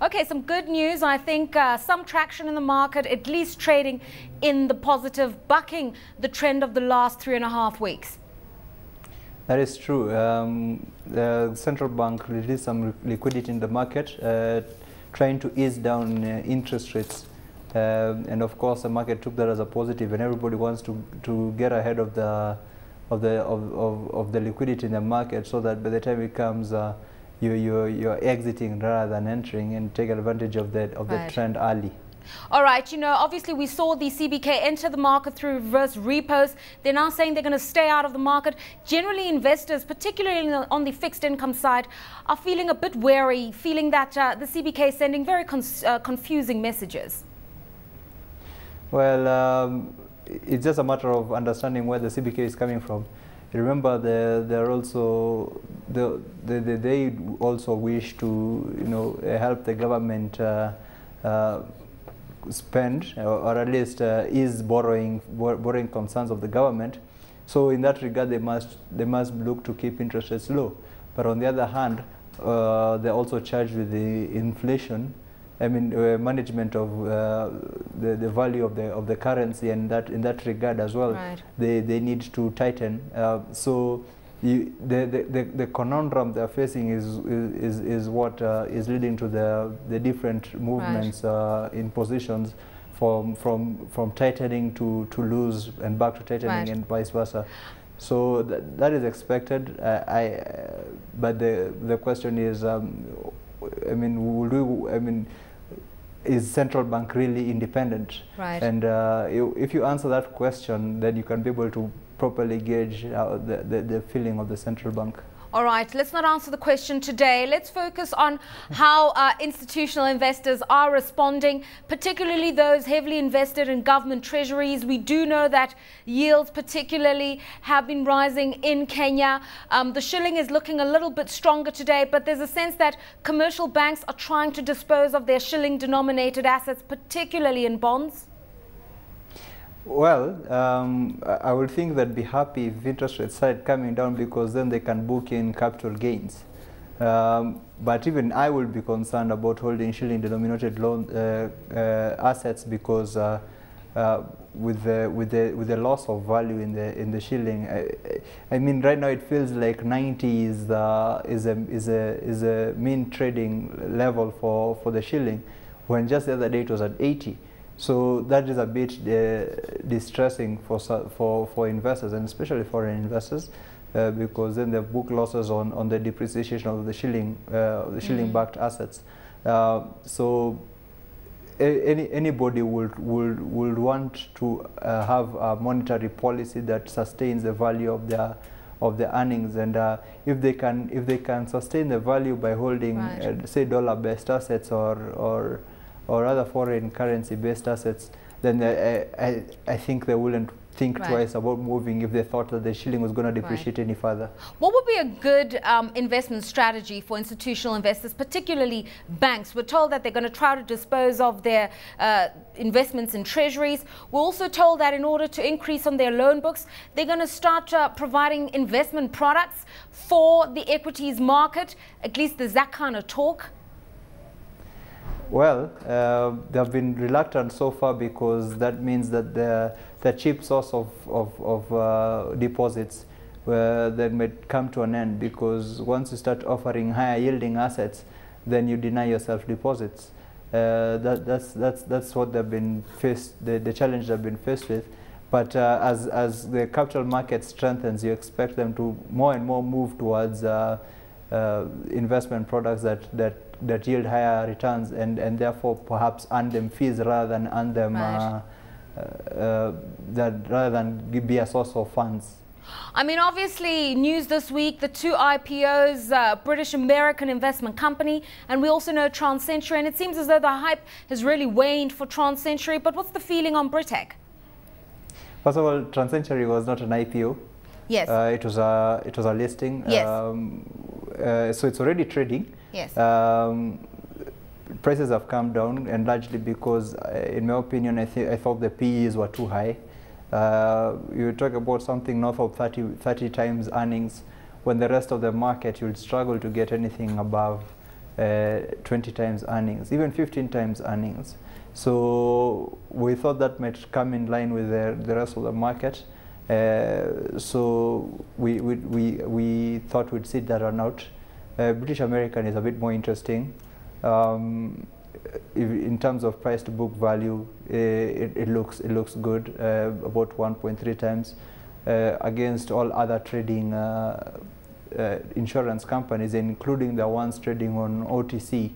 Okay, some good news. I think some traction in the market, at least trading in the positive, bucking the trend of the last 3.5 weeks. That is true. The central bank released some liquidity in the market, trying to ease down interest rates. And of course, the market took that as a positive, and everybody wants to get ahead of the liquidity in the market, so that by the time it comes, you're exiting rather than entering, and take advantage of the trend early. All right, you know, obviously we saw the CBK enter the market through reverse repos. They're now saying they're going to stay out of the market. Generally, investors, particularly on the fixed income side, are feeling a bit wary, feeling that the CBK is sending very confusing messages. Well, it's just a matter of understanding where the CBK is coming from. Remember, they also wish to, you know, help the government spend, or at least ease borrowing concerns of the government. So in that regard, they must look to keep interest rates low. But on the other hand, they're also charged with the inflation. I mean, management of the value of the currency, and that in that regard as well, right, they need to tighten. So the conundrum they're facing is what is leading to the different movements, right, in positions from tightening to loose and back to tightening, right, and vice versa. So that is expected. But the question is, I mean, is central bank really independent? Right. And if you answer that question, then you can be able to properly gauge the feeling of the central bank. All right, let's not answer the question today. Let's focus on how institutional investors are responding, particularly those heavily invested in government treasuries. We do know that yields particularly have been rising in Kenya. The shilling is looking a little bit stronger today, but there's a sense that commercial banks are trying to dispose of their shilling-denominated assets, particularly in bonds. Well, I would think they'd be happy if interest rates started coming down, because then they can book in capital gains. But even I would be concerned about holding shilling-denominated loan assets, because with the loss of value in the shilling, I mean, right now it feels like 90 is a mean trading level for the shilling, when just the other day it was at 80. So that is a bit distressing for investors, and especially foreign investors, because then they book losses on the depreciation of the shilling-backed assets. So anybody would want to have a monetary policy that sustains the value of the earnings, and if they can sustain the value by holding, right, say dollar-based assets or other foreign currency-based assets, then I think they wouldn't think, right, twice about moving if they thought that the shilling was going to depreciate, right, any further. What would be a good investment strategy for institutional investors, particularly banks? We're told that they're going to try to dispose of their investments in treasuries. We're also told that in order to increase on their loan books, they're going to start providing investment products for the equities market. At least there's that kind of talk. Well, they have been reluctant so far, because that means that the cheap source of deposits that may come to an end, because once you start offering higher yielding assets, then you deny yourself deposits. That's what they've been faced, the challenge they've been faced with. But as the capital market strengthens, you expect them to more and more move towards investment products that yield higher returns, and therefore perhaps earn them fees rather than earn them, right, rather than be a source of funds. I mean, obviously, news this week, the two IPOs, British American investment company, and we also know TransCentury, and it seems as though the hype has really waned for TransCentury. But what's the feeling on Britec? First of all, TransCentury was not an IPO. Yes. It was a listing. Yes. So it's already trading. Yes. Prices have come down, and largely because, in my opinion, I thought the PEs were too high. You talk about something north of 30 times earnings, when the rest of the market you'll struggle to get anything above 20 times earnings, even 15 times earnings. So we thought that might come in line with the rest of the market. So we thought we'd sit that one out. British American is a bit more interesting. In terms of price to book value, it looks good, about 1.3 times against all other trading insurance companies, including the ones trading on OTC.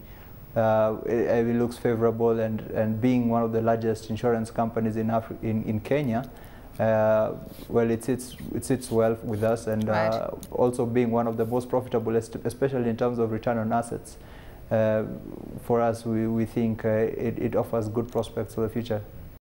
It looks favorable, and being one of the largest insurance companies in Kenya, well, it sits well with us, and right. also being one of the most profitable, especially in terms of return on assets. For us, we think it offers good prospects for the future.